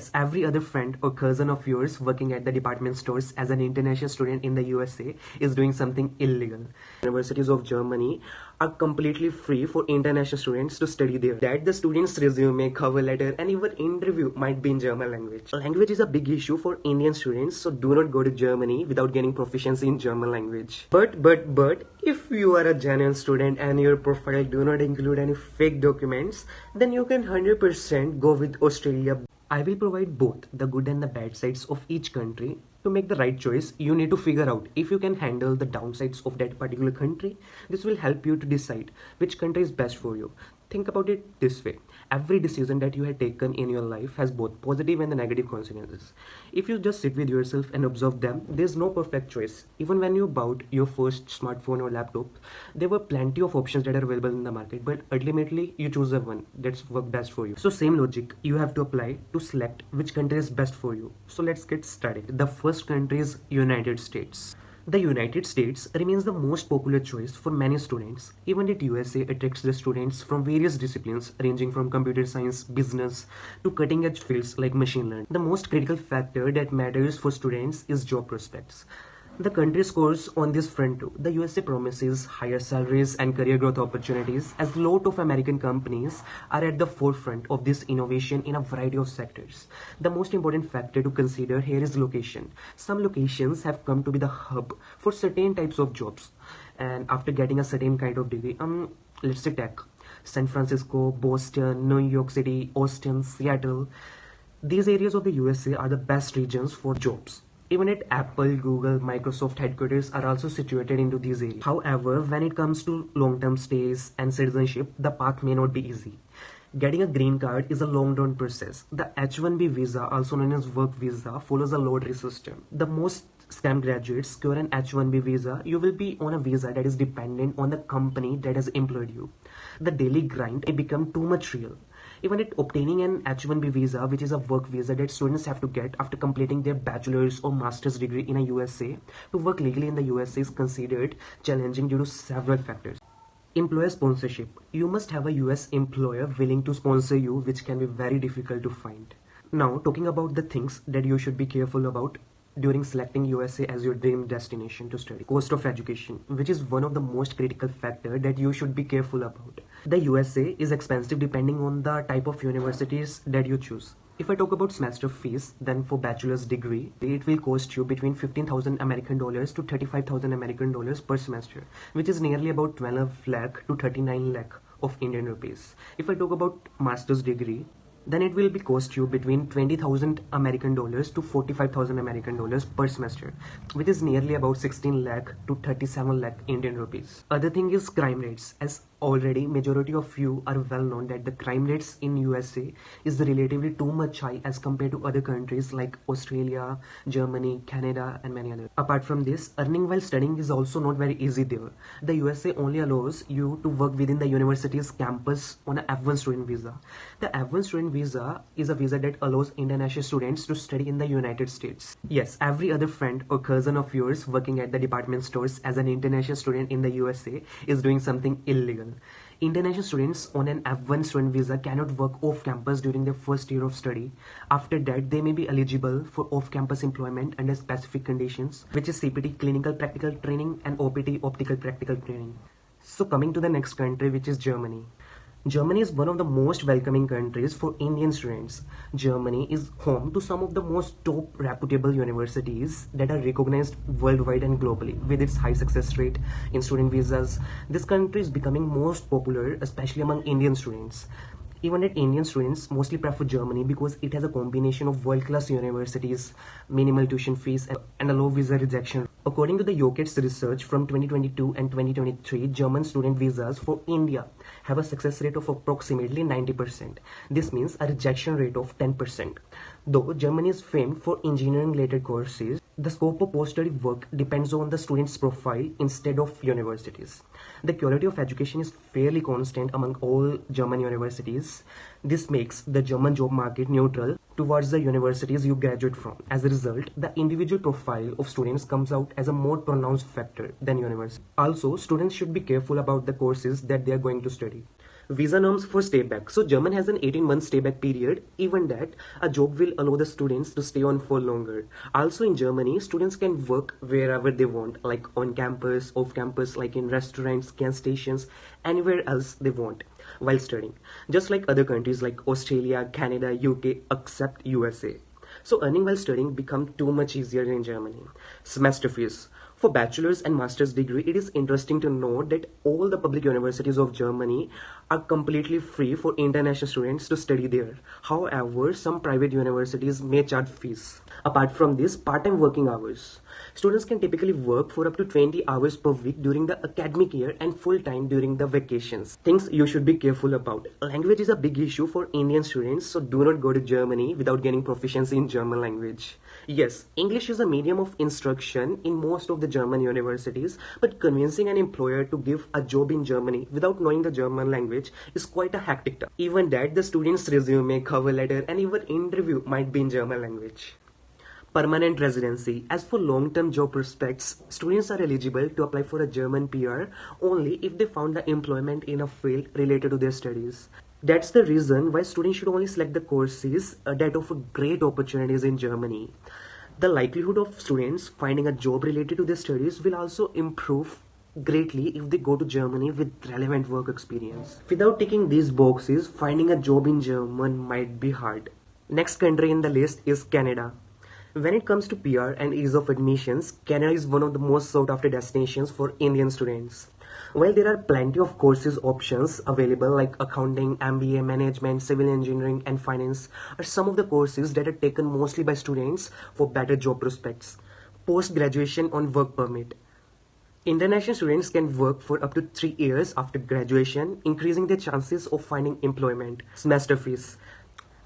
Yes, every other friend or cousin of yours working at the department stores as an international student in the USA is doing something illegal. Universities of Germany are completely free for international students to study there. That the student's resume, cover letter, and even interview might be in German language. Language is a big issue for Indian students, so do not go to Germany without getting proficiency in German language. But, if you are a genuine student and your profile do not include any fake documents, then you can 100% go with Australia. I will provide both the good and the bad sides of each country. To make the right choice, you need to figure out if you can handle the downsides of that particular country. This will help you to decide which country is best for you. Think about it this way. Every decision that you have taken in your life has both positive and the negative consequences. If you just sit with yourself and observe them, there's no perfect choice. Even when you bought your first smartphone or laptop, there were plenty of options that are available in the market, but ultimately you choose the one that's work best for you. So same logic you have to apply to select which country is best for you. So let's get started. The first country is United States. The United States remains the most popular choice for many students. Even the USA attracts the students from various disciplines ranging from computer science, business to cutting-edge fields like machine learning. The most critical factor that matters for students is job prospects. The country scores on this front too. The USA promises higher salaries and career growth opportunities as a lot of American companies are at the forefront of this innovation in a variety of sectors. The most important factor to consider here is location. Some locations have come to be the hub for certain types of jobs, and after getting a certain kind of degree, let's say tech, San Francisco, Boston, New York City, Austin, Seattle, these areas of the USA are the best regions for jobs. Even at Apple, Google, Microsoft headquarters are also situated into these areas. However, when it comes to long-term stays and citizenship, the path may not be easy. Getting a green card is a long-drawn process. The H-1B visa, also known as work visa, follows a lottery system. The most STEM graduates secure an H-1B visa. You will be on a visa that is dependent on the company that has employed you. The daily grind may become too much real. Even at obtaining an H-1B visa, which is a work visa that students have to get after completing their bachelor's or master's degree in a USA, to work legally in the USA is considered challenging due to several factors. Employer sponsorship. You must have a US employer willing to sponsor you, which can be very difficult to find. Now, talking about the things that you should be careful about during selecting USA as your dream destination to study. Cost of education, which is one of the most critical factor that you should be careful about. The USA is expensive depending on the type of universities that you choose. If I talk about semester fees, then for bachelor's degree, it will cost you between 15,000 American dollars to 35,000 American dollars per semester, which is nearly about 12 lakh to 39 lakh of Indian rupees. If I talk about master's degree, then it will be cost you between 20,000 American dollars to 45,000 American dollars per semester, which is nearly about 16 lakh to 37 lakh Indian rupees. Other thing is crime rates. As already majority of you are well known that the crime rates in USA is relatively too much high as compared to other countries like Australia, Germany, Canada, and many others. Apart from this, earning while studying is also not very easy there. The USA only allows you to work within the university's campus on an F1 student visa. The F1 student visa is a visa that allows international students to study in the United States. Yes, every other friend or cousin of yours working at the department stores as an international student in the USA is doing something illegal. International students on an F1 student visa cannot work off-campus during their first year of study. After that, they may be eligible for off-campus employment under specific conditions, which is CPT, clinical practical training, and OPT, optical practical training. So coming to the next country, which is Germany. Germany is one of the most welcoming countries for Indian students. Germany is home to some of the most top reputable universities that are recognized worldwide and globally. With its high success rate in student visas, this country is becoming most popular, especially among Indian students. Even at Indian students mostly prefer Germany because it has a combination of world-class universities, minimal tuition fees, and a low visa rejection. According to the UKET's research from 2022 and 2023, German student visas for India have a success rate of approximately 90%. This means a rejection rate of 10%. Though Germany is famed for engineering-related courses, the scope of post-study work depends on the student's profile instead of universities. The quality of education is fairly constant among all German universities. This makes the German job market neutral towards the universities you graduate from. As a result, the individual profile of students comes out as a more pronounced factor than university. Also, students should be careful about the courses that they are going to study. Visa norms for stay back. So Germany has an 18-month stay back period. Even that, a job will allow the students to stay on for longer. Also in Germany, students can work wherever they want, like on campus, off campus, like in restaurants, gas stations, anywhere else they want while studying. Just like other countries like Australia, Canada, UK, except USA. So earning while studying become too much easier in Germany. Semester fees. For bachelor's and master's degree, it is interesting to note that all the public universities of Germany are completely free for international students to study there. However, some private universities may charge fees. Apart from this, part-time working hours. Students can typically work for up to 20 hours per week during the academic year and full-time during the vacations. Things you should be careful about. Language is a big issue for Indian students, so do not go to Germany without gaining proficiency in German language. Yes, English is a medium of instruction in most of the German universities, but convincing an employer to give a job in Germany without knowing the German language is quite a hectic task. Even that, the student's resume, cover letter, and even interview might be in German language. Permanent residency. As for long-term job prospects, students are eligible to apply for a German PR only if they found the employment in a field related to their studies. That's the reason why students should only select the courses that offer great opportunities in Germany. The likelihood of students finding a job related to their studies will also improve greatly if they go to Germany with relevant work experience. Without ticking these boxes, finding a job in Germany might be hard. Next country in the list is Canada. When it comes to PR and ease of admissions, Canada is one of the most sought after destinations for Indian students. While there are plenty of courses options available like accounting, MBA, management, civil engineering and finance are some of the courses that are taken mostly by students for better job prospects. Post-graduation on work permit. International students can work for up to 3 years after graduation, increasing their chances of finding employment. Semester fees.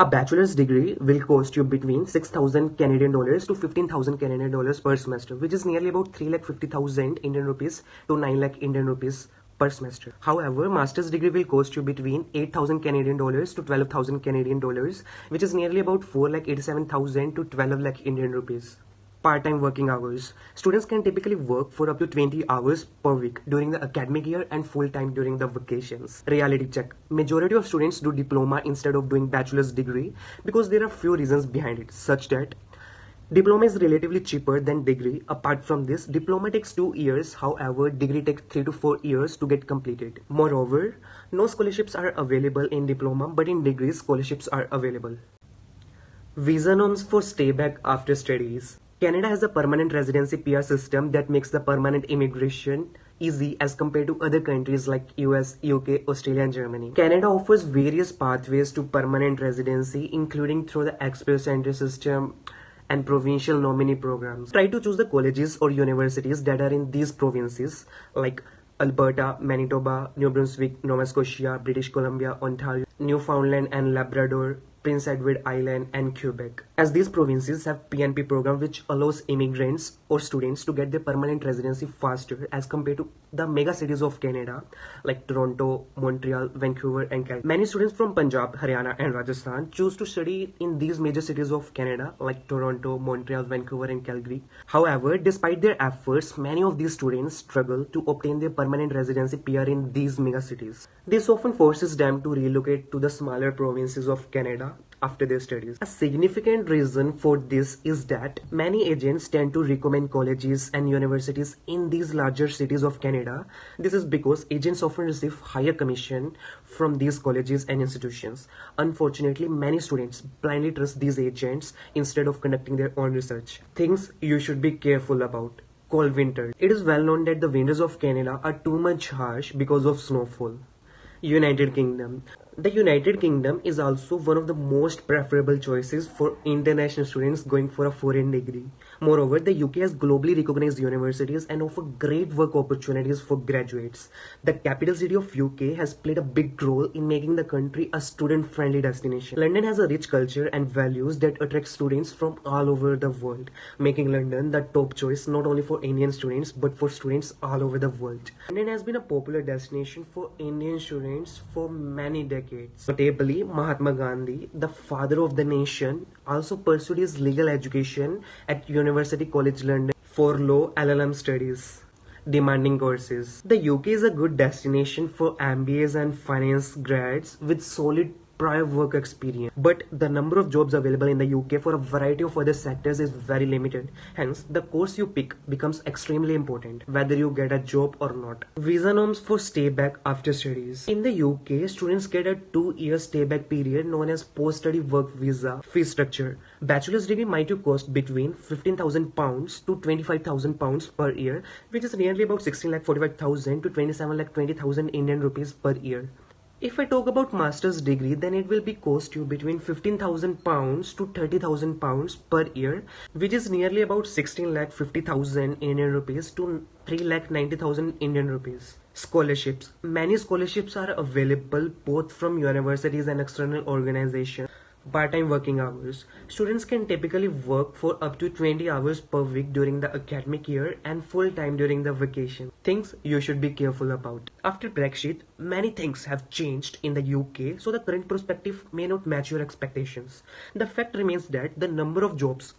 A bachelor's degree will cost you between 6,000 Canadian dollars to 15,000 Canadian dollars per semester, which is nearly about 3,50,000 Indian rupees to 9 lakh Indian rupees per semester. However, master's degree will cost you between 8,000 Canadian dollars to 12,000 Canadian dollars, which is nearly about 4,87,000 to 12 lakh Indian rupees. Part-time working hours. Students can typically work for up to 20 hours per week during the academic year and full-time during the vacations. Reality check. Majority of students do diploma instead of doing bachelor's degree because there are few reasons behind it, such that diploma is relatively cheaper than degree. Apart from this, diploma takes 2 years, however, degree takes 3 to 4 years to get completed. Moreover, no scholarships are available in diploma, but in degree, scholarships are available. Visa norms for stay back after studies. Canada has a permanent residency PR system that makes the permanent immigration easy as compared to other countries like US, UK, Australia and Germany. Canada offers various pathways to permanent residency, including through the express entry system and provincial nominee programs. Try to choose the colleges or universities that are in these provinces like Alberta, Manitoba, New Brunswick, Nova Scotia, British Columbia, Ontario, Newfoundland and Labrador, Prince Edward Island and Quebec, as these provinces have PNP program which allows immigrants or students to get their permanent residency faster as compared to the mega cities of Canada like Toronto, Montreal, Vancouver and Calgary. Many students from Punjab, Haryana and Rajasthan choose to study in these major cities of Canada like Toronto, Montreal, Vancouver and Calgary. However, despite their efforts, many of these students struggle to obtain their permanent residency PR in these mega cities. This often forces them to relocate to the smaller provinces of Canada after their studies. A significant reason for this is that many agents tend to recommend colleges and universities in these larger cities of Canada. This is because agents often receive higher commission from these colleges and institutions. Unfortunately, many students blindly trust these agents instead of conducting their own research. Things you should be careful about. Cold winter. It is well known that the winters of Canada are too much harsh because of snowfall. United Kingdom. The United Kingdom is also one of the most preferable choices for international students going for a foreign degree. Moreover, the UK has globally recognized universities and offer great work opportunities for graduates. The capital city of UK has played a big role in making the country a student-friendly destination. London has a rich culture and values that attract students from all over the world, making London the top choice not only for Indian students but for students all over the world. London has been a popular destination for Indian students for many decades. Notably, Mahatma Gandhi, the father of the nation, also pursued his legal education at University College London for law LLM studies. demanding courses. The UK is a good destination for MBAs and finance grads with solid prior work experience, but the number of jobs available in the UK for a variety of other sectors is very limited. Hence, the course you pick becomes extremely important, whether you get a job or not. Visa norms for stay back after studies. In the UK, students get a 2-year stay back period known as post-study work visa. Fee structure. Bachelor's degree might cost between £15,000 to £25,000 per year, which is nearly about 16,45,000 to 27,20,000 Indian rupees per year. If I talk about master's degree, then it will be cost you between £15,000 to £30,000 per year, which is nearly about 16,50,000 Indian rupees to 3,90,000 Indian rupees. Scholarships. Many scholarships are available both from universities and external organizations. Part-time working hours. Students can typically work for up to 20 hours per week during the academic year and full-time during the vacation. Things you should be careful about. After Brexit, many things have changed in the UK, so the current perspective may not match your expectations. The fact remains that the number of jobs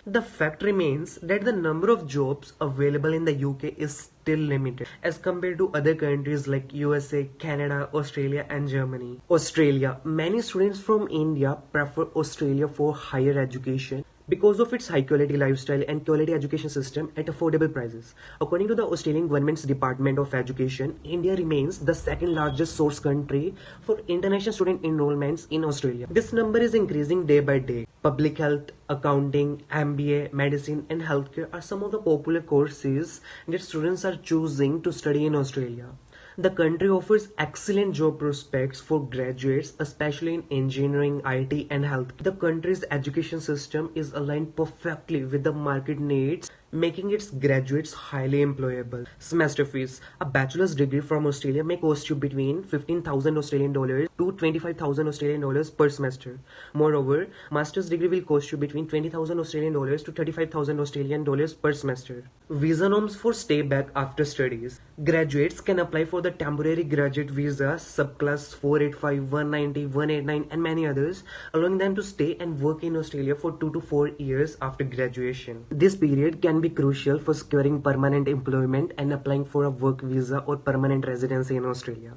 The fact remains that the number of jobs available in the UK is still limited as compared to other countries like USA, Canada, Australia and Germany. Australia. Many students from India prefer Australia for higher education because of its high quality lifestyle and quality education system at affordable prices. According to the Australian government's Department of Education, India remains the second largest source country for international student enrollments in Australia. This number is increasing day by day. Public health, accounting, MBA, medicine and healthcare are some of the popular courses that students are choosing to study in Australia. The country offers excellent job prospects for graduates, especially in engineering, IT and health. The country's education system is aligned perfectly with the market needs, making its graduates highly employable. Semester fees. A bachelor's degree from Australia may cost you between 15,000 Australian dollars to 25,000 Australian dollars per semester. Moreover, master's degree will cost you between 20,000 Australian dollars to 35,000 Australian dollars per semester. Visa norms for stay back after studies. Graduates can apply for the temporary graduate visa, subclass 485, 190, 189 and many others, allowing them to stay and work in Australia for 2 to 4 years after graduation. This period can be crucial for securing permanent employment and applying for a work visa or permanent residency in Australia.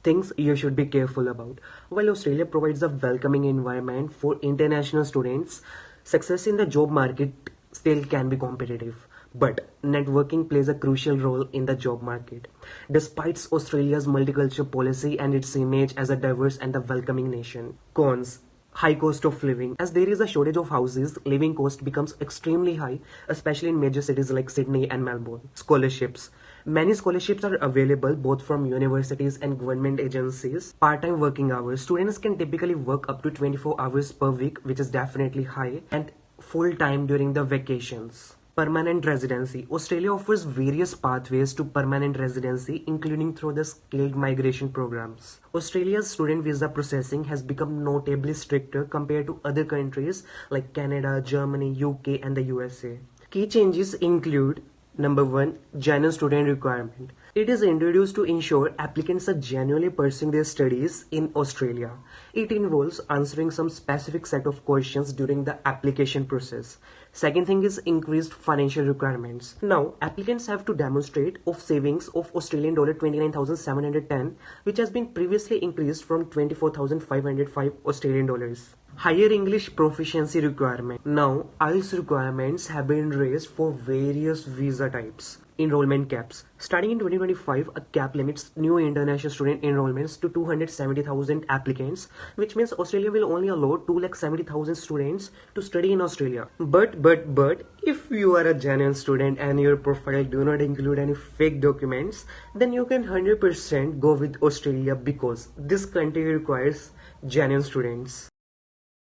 Things you should be careful about. While Australia provides a welcoming environment for international students, success in the job market still can be competitive. But networking plays a crucial role in the job market. Despite Australia's multicultural policy and its image as a diverse and a welcoming nation. Cons. High cost of living. As there is a shortage of houses, living cost becomes extremely high, especially in major cities like Sydney and Melbourne. Scholarships. Many scholarships are available both from universities and government agencies. Part-time working hours. Students can typically work up to 24 hours per week, which is definitely high, and full-time during the vacations. Permanent residency. Australia offers various pathways to permanent residency, including through the skilled migration programs. Australia's student visa processing has become notably stricter compared to other countries like Canada, Germany, UK and the USA. Key changes include: Number 1. Genuine student requirement. It is introduced to ensure applicants are genuinely pursuing their studies in Australia. It involves answering some specific set of questions during the application process. Second thing is increased financial requirements. Now, applicants have to demonstrate of savings of Australian dollar 29,710, which has been previously increased from 24,505 Australian dollars. Higher English proficiency requirement. Now, IELTS requirements have been raised for various visa types. Enrollment caps. Starting in 2025, a cap limits new international student enrollments to 270,000 applicants, which means Australia will only allow 270,000 students to study in Australia. But, if you are a genuine student and your profile do not include any fake documents, then you can 100% go with Australia because this country requires genuine students.